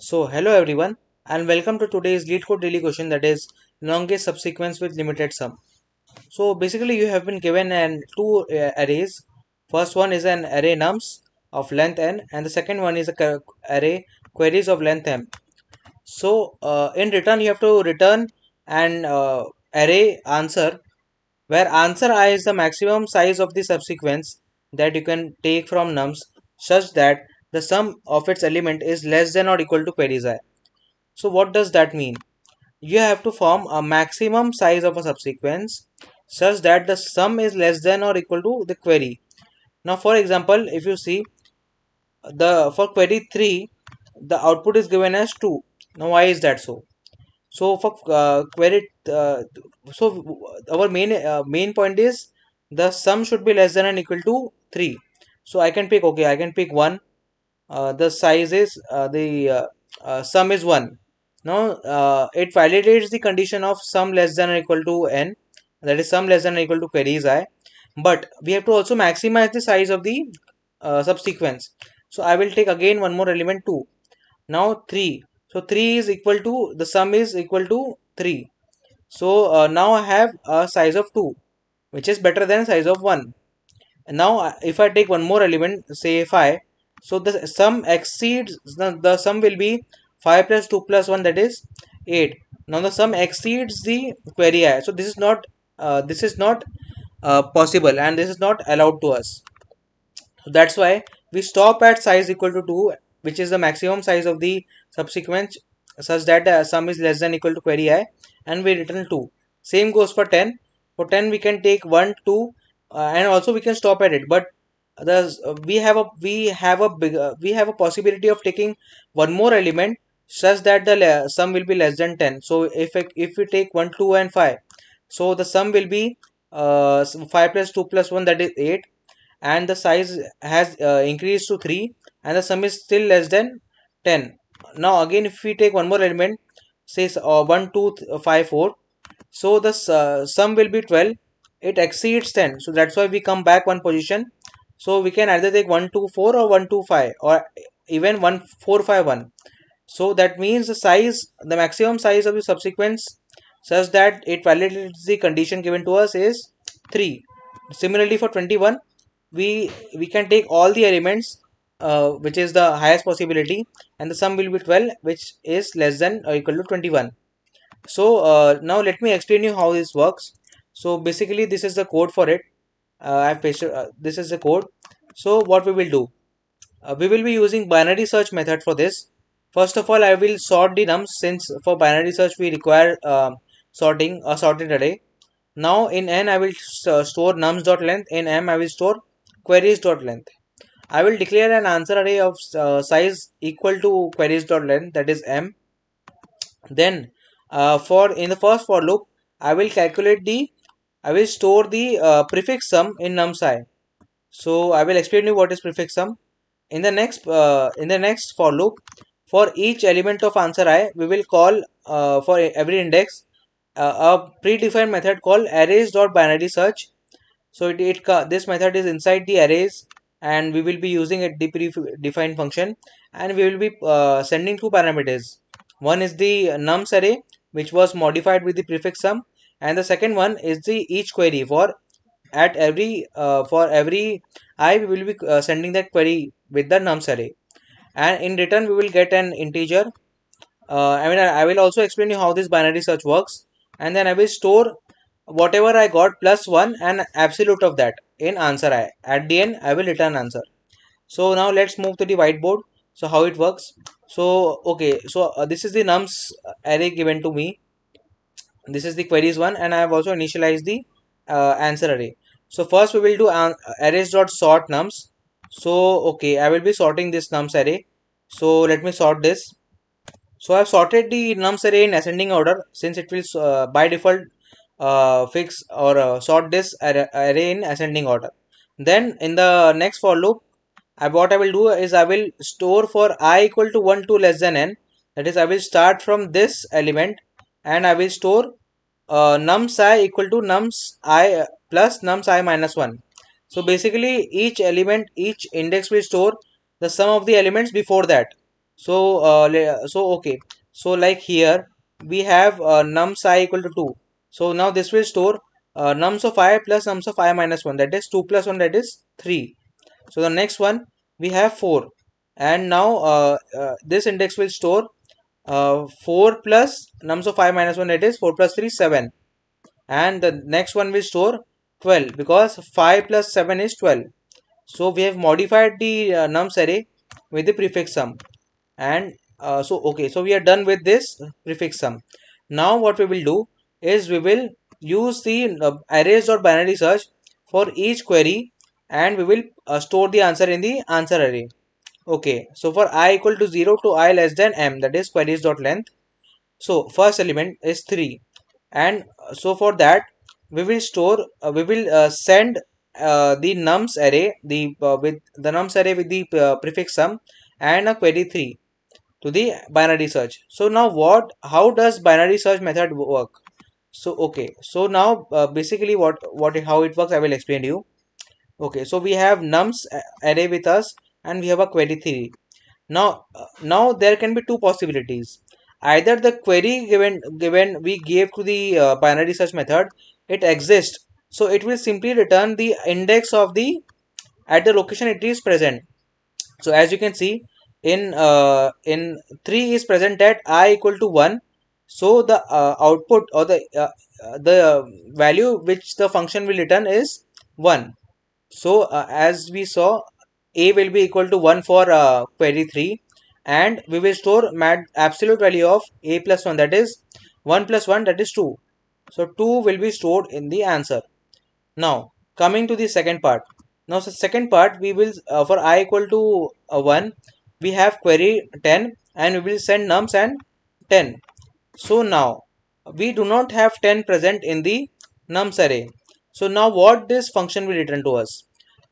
So hello everyone and welcome to today's LeetCode daily question, that is longest subsequence with limited sum. So basically you have been given two arrays. First one is an array nums of length n and the second one is a array queries of length m. So in return you have to return an array answer where answer I is the maximum size of the subsequence that you can take from nums such that the sum of its element is less than or equal to queries I. So what does that mean? You have to form a maximum size of a subsequence such that the sum is less than or equal to the query. Now for example, if you see the for query 3, the output is given as 2. Now why is that so? So for query so our main point is the sum should be less than or equal to 3. So I can pick, okay, I can pick 1. The size is sum is 1. Now it validates the condition of sum less than or equal to n, that is sum less than or equal to queries I, but we have to also maximize the size of the subsequence. So I will take again one more element 2. Now 3, so 3 is equal to, the sum is equal to 3. So now I have a size of 2 which is better than size of 1. And now if I take one more element, say 5, so the sum exceeds, the sum will be 5 plus 2 plus 1, that is 8. Now the sum exceeds the query I. So this is not possible and this is not allowed to us. So that's why we stop at size equal to 2, which is the maximum size of the subsequence, such that the sum is less than equal to query I, and we return 2. Same goes for 10. For 10 we can take 1, 2, and also we can stop at it, but we have a possibility of taking one more element such that the sum will be less than 10. So if we take 1, 2 and 5, so the sum will be 5 plus 2 plus 1, that is 8, and the size has increased to 3 and the sum is still less than 10. Now again if we take one more element, say 1, 2, 5, 4, so the sum will be 12. It exceeds 10, so that's why we come back one position. So we can either take 1, 2, 4 or 1, 2, 5 or even 1, 4, 5, 1. So that means the maximum size of the subsequence such that it validates the condition given to us is 3. Similarly for 21, we can take all the elements, which is the highest possibility, and the sum will be 12, which is less than or equal to 21. So now let me explain you how this works. So basically this is the code for it. I've pasted, this is the code. So what we will do, we will be using binary search method for this. First of all, I will sort the nums, since for binary search we require sorting a sorted array. Now in n I will store nums.length, in m I will store queries.length. I will declare an answer array of size equal to queries.length, that is m. Then for in the first for loop, I will store the prefix sum in nums I. So I will explain you what is prefix sum. In the next for loop, for each element of answer I, we will call for every index a predefined method called arrays.binary search. So this method is inside the arrays, and we will be using a predefined function, and we will be sending two parameters. One is the nums array, which was modified with the prefix sum, and the second one is the each query. For every I, we will be sending that query with the nums array, and in return we will get an integer. I will also explain you how this binary search works, and then I will store whatever I got plus 1 and absolute of that in answer I. At the end I will return answer. So now let's move to the whiteboard. So how it works. So okay, so this is the nums array given to me. This is the queries one, and I have also initialized the answer array. So first we will do arrays.sort nums. So okay, I will be sorting this nums array. So let me sort this. So I have sorted the nums array in ascending order, since it will by default fix or sort this array in ascending order. Then in the next for loop, what I will do is I will store for I equal to 1 to less than n. That is, I will start from this element and I will store nums I equal to nums I plus nums I minus 1. So basically each index will store the sum of the elements before that. So okay, so like here we have nums I equal to 2. So now this will store nums of I plus nums of I minus 1, that is 2 plus 1, that is 3. So the next one we have 4, and now this index will store 4 plus nums of I minus 1, that is 4 plus 3 7, and the next one will store 12 because 5 plus 7 is 12. So we have modified the nums array with the prefix sum, and so okay, so we are done with this prefix sum. Now what we will do is we will use the arrays.binary search for each query, and we will store the answer in the answer array. Okay, so for I equal to 0 to I less than m, that is queries.length. So first element is 3, and so for that we will store we will send the nums array, the with the nums array with the prefix sum and a query 3 to the binary search. So now how does binary search method work? So okay, so now basically what how it works I will explain to you. Okay, so we have nums array with us, and we have a query 3. Now there can be two possibilities. Either the query given we gave to the binary search method, it exists, so it will simply return the index of the at the location it is present. So as you can see, in 3 is present at I equal to 1. So the output, or the value which the function will return is 1. So as we saw, a will be equal to 1 for query 3, and we will store absolute value of a plus 1, that is 1 plus 1, that is 2. So 2 will be stored in the answer. Now coming to the second part. Now the second part we will for I equal to 1, we have query 10, and we will send nums and 10. So now we do not have 10 present in the nums array. So now what this function will return to us?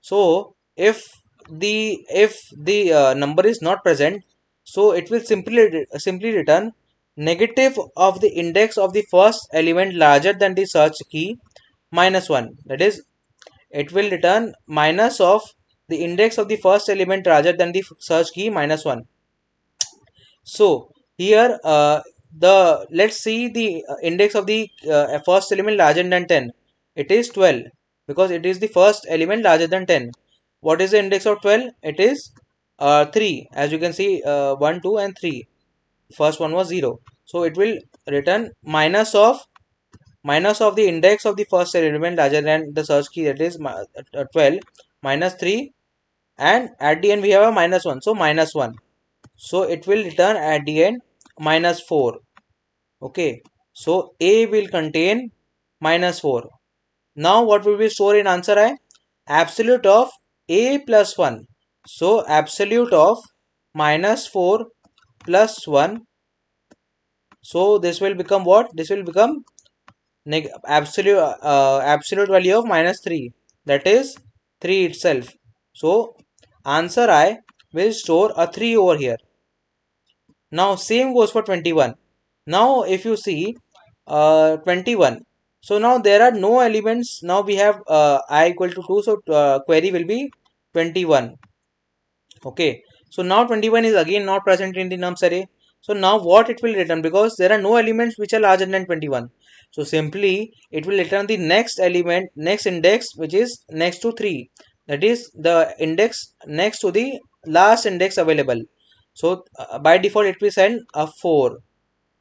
So if the number is not present, so it will simply return negative of the index of the first element larger than the search key minus 1. That is, it will return minus of the index of the first element larger than the search key minus 1. So here the let's see the index of the first element larger than 10. It is 12 because it is the first element larger than 10. What is the index of 12? It is 3. As you can see, 1 2 and 3. First one was 0, so it will return minus of the index of the first element larger than the search key, that is 12, minus 3, and at the end we have a minus 1, so minus 1. So it will return at the end minus 4. Okay, so a will contain minus 4. Now what will we store in answer I? Absolute of a plus 1. So absolute of minus 4 plus 1. So this will become what? This will become absolute value of minus 3, that is 3 itself. So answer I will store a 3 over here. Now same goes for 21. Now if you see 21, so now there are no elements. Now we have I equal to 2, so query will be 21. Okay, so now 21 is again not present in the nums array. So now what it will return, because there are no elements which are larger than 21, so simply it will return the next element, next index, which is next to 3, that is the index next to the last index available. So by default it will send a 4.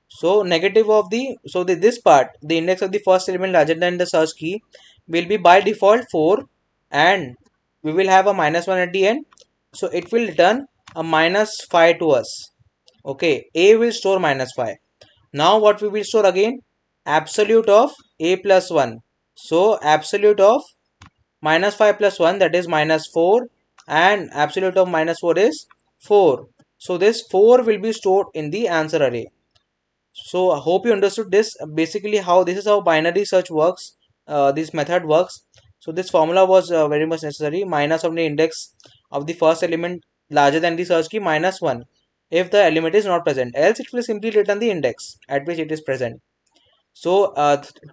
So negative of the, so this part, the index of the first element larger than the search key, will be by default 4, and we will have a minus 1 at the end. So it will return a minus 5 to us. Okay, a will store minus 5. Now what we will store again? Absolute of a plus 1. So absolute of minus 5 plus 1, that is minus 4, and absolute of minus 4 is 4. So this 4 will be stored in the answer array. So I hope you understood this. Basically how this is how binary search works, this method works. So this formula was very much necessary. Minus of the index of the first element larger than the search key minus 1 if the element is not present, else it will simply return the index at which it is present. So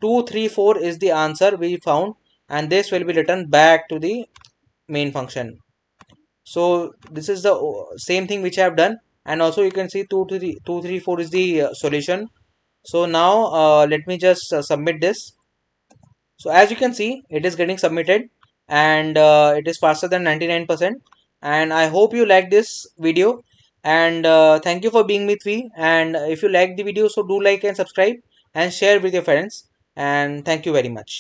2 3 4 is the answer we found, and this will be returned back to the main function. So this is the same thing which I have done, and also you can see 234 is the solution. So now let me just submit this. So as you can see, it is getting submitted, and it is faster than 99%. And I hope you like this video, and thank you for being with me. And if you like the video, so do like and subscribe and share with your friends. And thank you very much.